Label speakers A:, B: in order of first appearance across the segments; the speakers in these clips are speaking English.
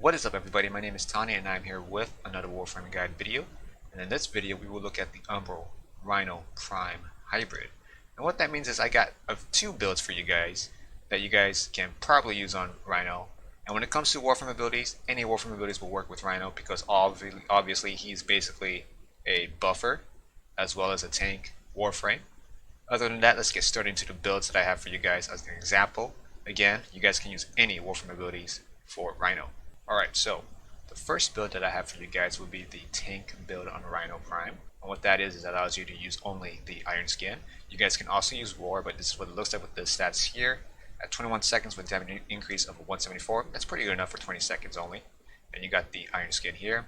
A: What is up everybody, my name is Tonny and I'm here with another Warframe guide video. And in this video we will look at the Umbral Rhino Prime Hybrid. And what that means is I got two builds for you guys that you guys can probably use on Rhino. And when it comes to Warframe abilities, any Warframe abilities will work with Rhino because obviously he's basically a buffer as well as a tank Warframe. Other than that, let's get started into the builds that I have for you guys as an example. Again, you guys can use any Warframe abilities for Rhino. Alright, so the first build that I have for you guys would be the tank build on Rhino Prime. And what that is it allows you to use only the Iron Skin. You guys can also use War, but this is what it looks like with the stats here. At 21 seconds with damage increase of 174, that's pretty good enough for 20 seconds only. And you got the Iron Skin here.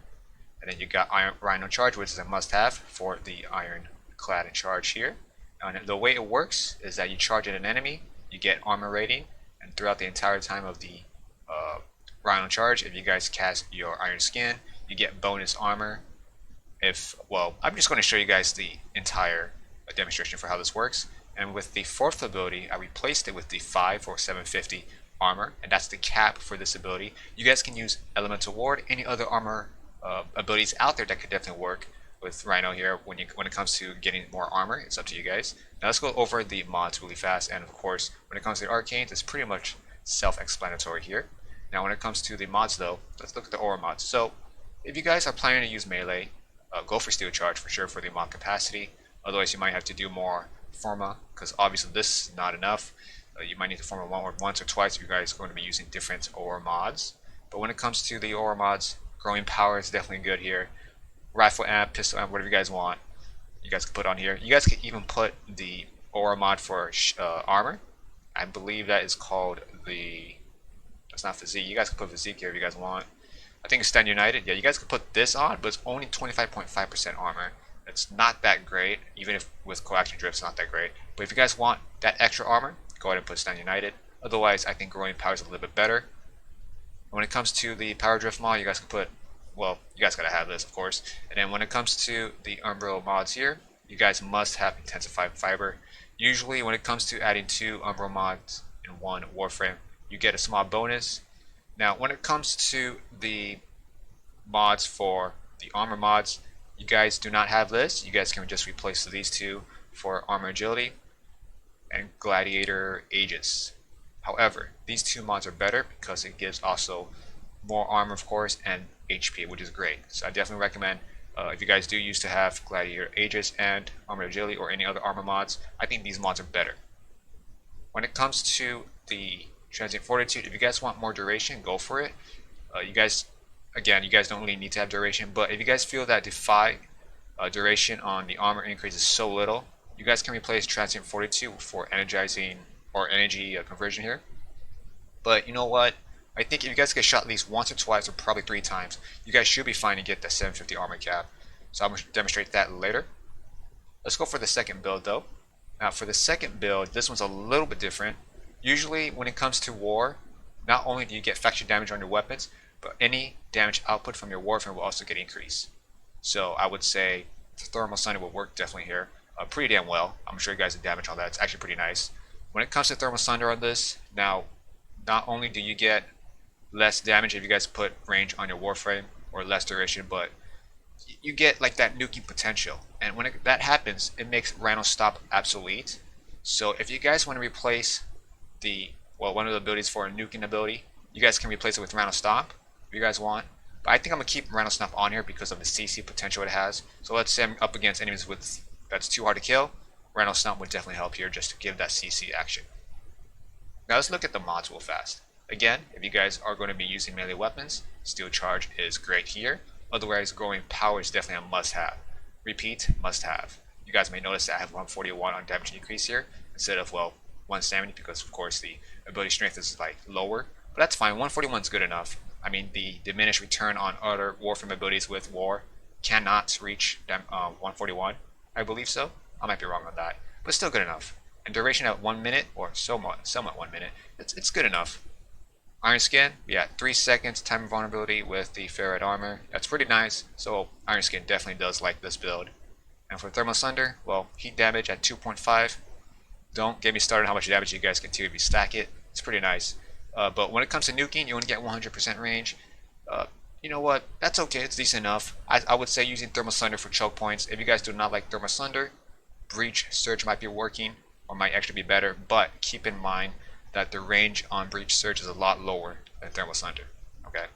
A: And then you got Rhino Charge, which is a must-have for the Iron Clad and Charge here. And the way it works is that you charge at an enemy, you get armor rating, and throughout the entire time of the Rhino Charge, if you guys cast your Iron Skin, you get bonus armor. I'm just going to show you guys the entire demonstration for how this works. And with the fourth ability, I replaced it with the 5 or 750 armor, and that's the cap for this ability. You guys can use Elemental Ward, any other armor abilities out there that could definitely work with Rhino here. When it comes to getting more armor, it's up to you guys. Now let's go over the mods really fast, and of course when it comes to the arcanes, it's pretty much self-explanatory here. Now when it comes to the mods though, let's look at the aura mods. So if you guys are planning to use melee, go for Steel Charge for sure for the mod capacity. Otherwise you might have to do more Forma, because obviously this is not enough. You might need to Forma once or twice if you guys are going to be using different aura mods. But when it comes to the aura mods, Growing Power is definitely good here. Rifle Amp, Pistol Amp, whatever you guys want, you guys can put on here. You guys can even put the aura mod for armor. I believe that is called the... That's not Physique. You guys can put Physique here if you guys want. I think it's Stand United. Yeah, you guys can put this on, but it's only 25.5% armor. It's not that great, even if with Coaction Drift it's not that great. But if you guys want that extra armor, go ahead and put Stand United. Otherwise, I think Growing Power is a little bit better. When it comes to the Power Drift mod, you guys can put, well, you guys gotta have this, of course. And then when it comes to the Umbral mods here, you guys must have Intensified Fiber. Usually, when it comes to adding 2 Umbral mods in one Warframe, you get a small bonus. Now when it comes to the mods for the armor mods, you guys do not have this. You guys can just replace these two for Armor Agility and Gladiator Aegis. However, these two mods are better because it gives also more armor of course and HP, which is great. So I definitely recommend if you guys do used to have Gladiator Aegis and Armor Agility or any other armor mods, I think these mods are better. When it comes to the Transient Fortitude, if you guys want more duration, go for it. You guys don't really need to have duration, but if you guys feel that Defy duration on the armor increase is so little, you guys can replace Transient Fortitude for energizing or energy conversion here. But you know what? I think if you guys get shot at least once or twice or probably 3 times, you guys should be fine to get that 750 armor cap. So I'm going to demonstrate that later. Let's go for the second build though. Now for the second build, this one's a little bit different. Usually when it comes to war, not only do you get faction damage on your weapons, but any damage output from your Warframe will also get increased. So I would say the Thermal Thunder will work definitely here pretty damn well. I'm sure you guys have damage on that. It's actually pretty nice. When it comes to Thermal Thunder on this, now not only do you get less damage if you guys put range on your Warframe or less duration, but you get like that nuking potential. And when that happens, it makes Rhino Stop obsolete. So if you guys want to replace one of the abilities for a nuking ability, you guys can replace it with Rhino Stomp if you guys want. But I think I'm gonna keep Rhino Stomp on here because of the CC potential it has. So let's say I'm up against enemies that's too hard to kill. Rhino Stomp would definitely help here just to give that CC action. Now let's look at the mods real fast. Again, if you guys are going to be using melee weapons, Steel Charge is great here. Otherwise, Growing Power is definitely a must-have. Repeat, must-have. You guys may notice that I have 141 on damage increase here instead of 170 because of course the ability strength is like lower, but that's fine. 141 is good enough. I mean, the diminished return on other Warframe abilities with War cannot reach 141. I believe so. I might be wrong on that, but still good enough. And duration at 1 minute or somewhat 1 minute, it's good enough. Iron Skin, yeah, 3 seconds time of vulnerability with the Ferret armor. That's pretty nice. So Iron Skin definitely does like this build. And for Thermal Thunder, well, heat damage at 2.5. Don't get me started on how much damage you guys can do if you stack it. It's pretty nice. But when it comes to nuking, you want to get 100% range. Uh, you know what? That's okay. It's decent enough. I would say using Thermal Sunder for choke points. If you guys do not like Thermal Sunder, Breach Surge might be working or might actually be better, but keep in mind that the range on Breach Surge is a lot lower than Thermal Sunder. Okay?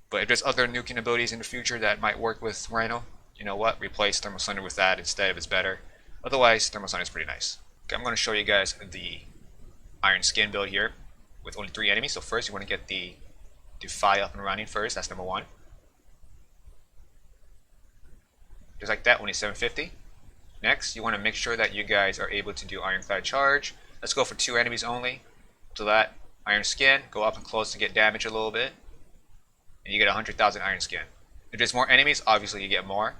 A: But if there's other nuking abilities in the future that might work with Rhino, you know what? Replace Thermal Sunder with that instead if it's better. Otherwise, Thermal Sunder is pretty nice. Okay, I'm going to show you guys the Iron Skin build here with only 3 enemies. So first you want to get the Defy up and running first. That's number 1. Just like that, only 750. Next, you want to make sure that you guys are able to do Ironclad Charge. Let's go for 2 enemies only. So that Iron Skin, go up and close to get damage a little bit. And you get 100,000 Iron Skin. If there's more enemies, obviously you get more.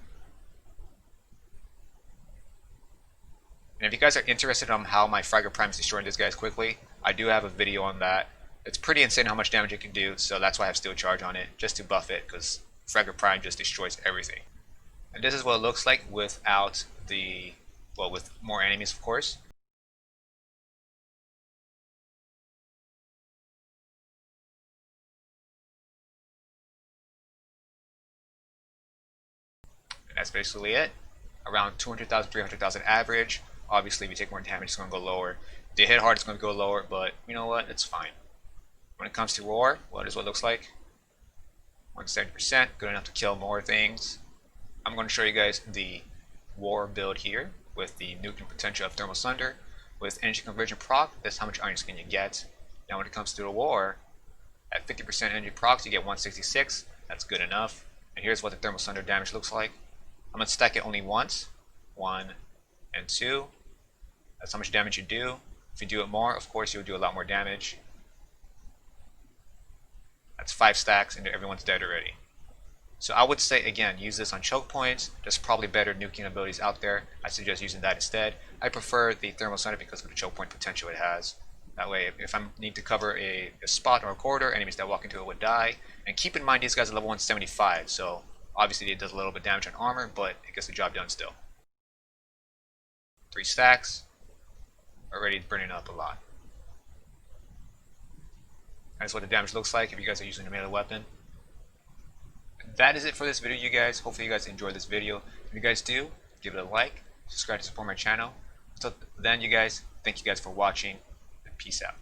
A: And if you guys are interested on how my Fragger Prime is destroying these guys quickly, I do have a video on that. It's pretty insane how much damage it can do, so that's why I have Steel Charge on it, just to buff it, because Fragger Prime just destroys everything. And this is what it looks like without the, well, with more enemies, of course. And that's basically it. Around 200,000, 300,000 average. Obviously, if you take more damage, it's going to go lower. If you hit hard, it's going to go lower, but you know what? It's fine. When it comes to Roar, well, this is what it looks like. 170%, good enough to kill more things. I'm going to show you guys the War build here with the nuking potential of Thermal Sunder. With energy conversion proc, that's how much Iron Skin you get. Now when it comes to the War, at 50% energy proc, you get 166. That's good enough. And here's what the Thermal Sunder damage looks like. I'm going to stack it only once. 1 and 2. That's how much damage you do. If you do it more, of course, you'll do a lot more damage. That's 5 stacks and everyone's dead already. So I would say, again, use this on choke points. There's probably better nuking abilities out there. I suggest using that instead. I prefer the Thermal Sunder because of the choke point potential it has. That way, if I need to cover a spot or a corridor, enemies that walk into it would die. And keep in mind, these guys are level 175, so obviously it does a little bit of damage on armor, but it gets the job done still. 3 stacks. Already burning up a lot. That's what the damage looks like if you guys are using a melee weapon. That is it for this video, you guys. Hopefully you guys enjoyed this video. If you guys do, give it a like, subscribe to support my channel. So then, you guys, thank you guys for watching, and peace out.